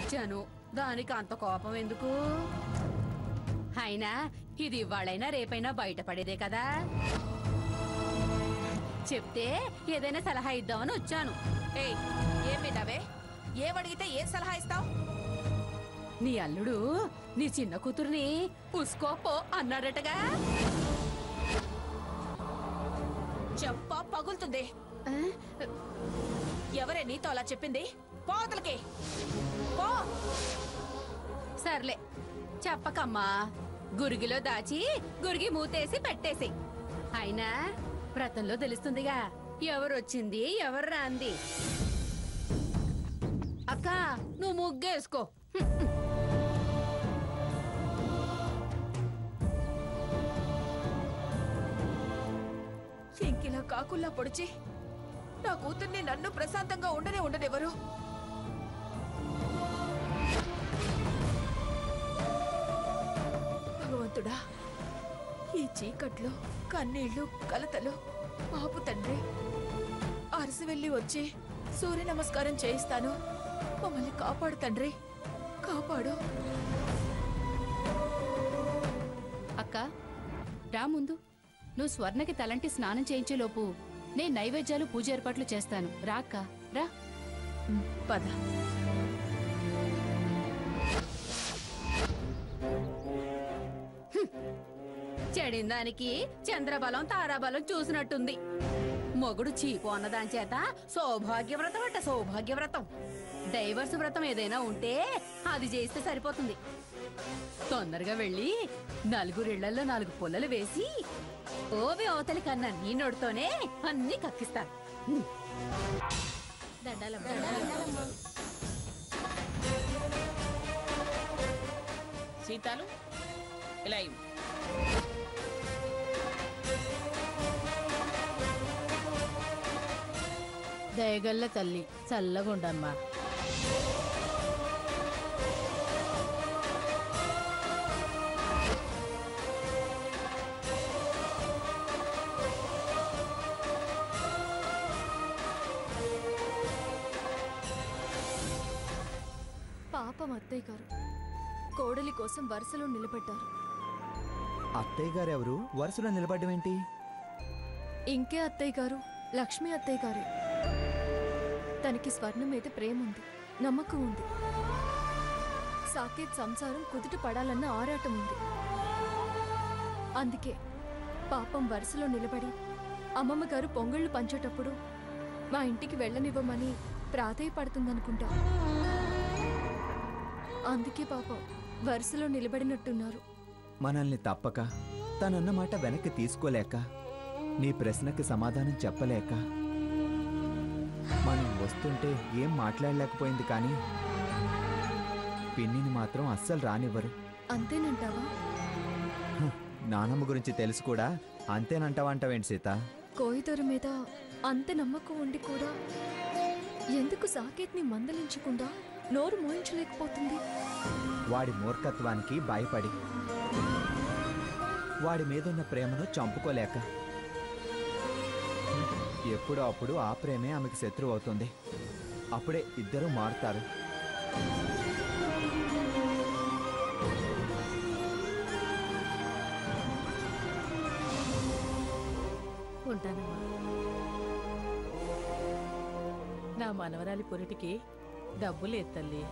ఇచ్చాను, దానికి అంత కోపం ఎందుకు? అయినా ఇది ఇవాళైనా రేపైనా బయటపడేదే కదా. చెప్తే ఏదైనా సలహా ఇద్దామని వచ్చాను. ఏయ్, ఏం విన్నావే? ఏమడిగితే ఏం సలహా ఇస్తావు? నీ అల్లుడు నీ చిన్న కూతుర్ని ఉసుకోపో అన్నాడటగా. చెప్ప పగులుతుంది. ఎవరే నీతో అలా చెప్పింది? పోతలకి పో. సర్లే చెప్పకమ్మా, గురిగిలో దాచి గురిగి మూతేసి పెట్టేసి. అయినా వ్రతంలో తెలుస్తుందిగా ఎవరొచ్చింది ఎవరు రాంది. అక్క నువ్వు ముగ్గేసుకో. ఇంకిలా కాకుల్లా పొడిచి నా కూతుర్ని నన్ను ప్రశాంతంగా ఉండనివ్వరు. భగవంతుడా, ఈ చీకట్లో కన్నీళ్లు కలతలు ఆపు తండ్రి. అరసి వెళ్ళి వచ్చి సూర్య నమస్కారం చేయిస్తాను. మమ్మల్ని కాపాడు తండ్రి, కాపాడు. అక్క రా, ముందు నువ్వు స్వర్ణకి తలంటి స్నానం చేయించేలోపు నేను నైవేద్యాలు పూజ ఏర్పాట్లు చేస్తాను. రా అక్క, రా. పద. చెడిందానికి చంద్రబలం తారాబలం చూసినట్టుంది. మొగుడు చీపు అన్నదాని చేత సౌభాగ్యవ్రతం అట, సౌభాగ్యవ్రతం. డైవర్స్ వ్రతం ఏదైనా ఉంటే అది చేస్తే సరిపోతుంది. తొందరగా వెళ్ళి 4 ఇళ్లలో 4 పుల్లలు వేసి ఓవి అవతలి కన్నా నీ నోడుతోనే అన్ని కక్కిస్తాను. సీతాలు ఇలా ఇవ్వు. దయగల్ల తల్లి చల్లగుండమ్మా. పాపం అత్తయ్య గారు కోడలి కోసం వరుసలో నిలబడ్డారు. అత్తయ్య గారు ఎవరు? వరుసలో నిలబడ్డం ఏంటి? ఇంకే అత్తయ్య గారు, లక్ష్మీ అత్తయ్య గారే. తనకి స్వర్ణం మీద ప్రేమ ఉంది, నమ్మకం ఉంది. సాకేత్ సంసారం కుదుట పడాలన్న ఆరాటం ఉంది. అందుకే పాపం వరుసలో నిలబడి అమ్మమ్మ గారు పొంగళ్ళు పంచేటప్పుడు మా ఇంటికి వెళ్ళనివ్వమని ప్రాధేయపడుతుందనుకుంటా. అందుకే పాపం వరుసలో నిలబడినట్టున్నారు. మనల్ని తప్పక తనన్న మాట వెనక్కి తీసుకోలేక, నీ ప్రశ్నకి సమాధానం చెప్పలేక మనం వస్తుంటే ఏం మాట్లాడలేకపోయింది. కానీ పిన్నిని మాత్రం అస్సలు రానివ్వరు. అంతేనంటావా? నానమ్మ గురించి తెలుసు కూడా అంతేనంటావంటావేంటి సీత? కోయిదొర మీద అంత నమ్మకం ఉండి కూడా ఎందుకు సాకేత్ని మందలించకుండా నోరు మోయించలేకపోతుంది? వాడి మూర్ఖత్వానికి భయపడి, వాడి మీదున్న ప్రేమను చంపుకోలేక. ఎప్పుడో అప్పుడు ఆ ప్రేమే ఆమెకు శత్రువు అవుతుంది. అప్పుడే ఇద్దరూ మారుతారు. ఉంటానమ్మా. నా మనవరాలి పురిటికి డబ్బు లేదు తల్లి.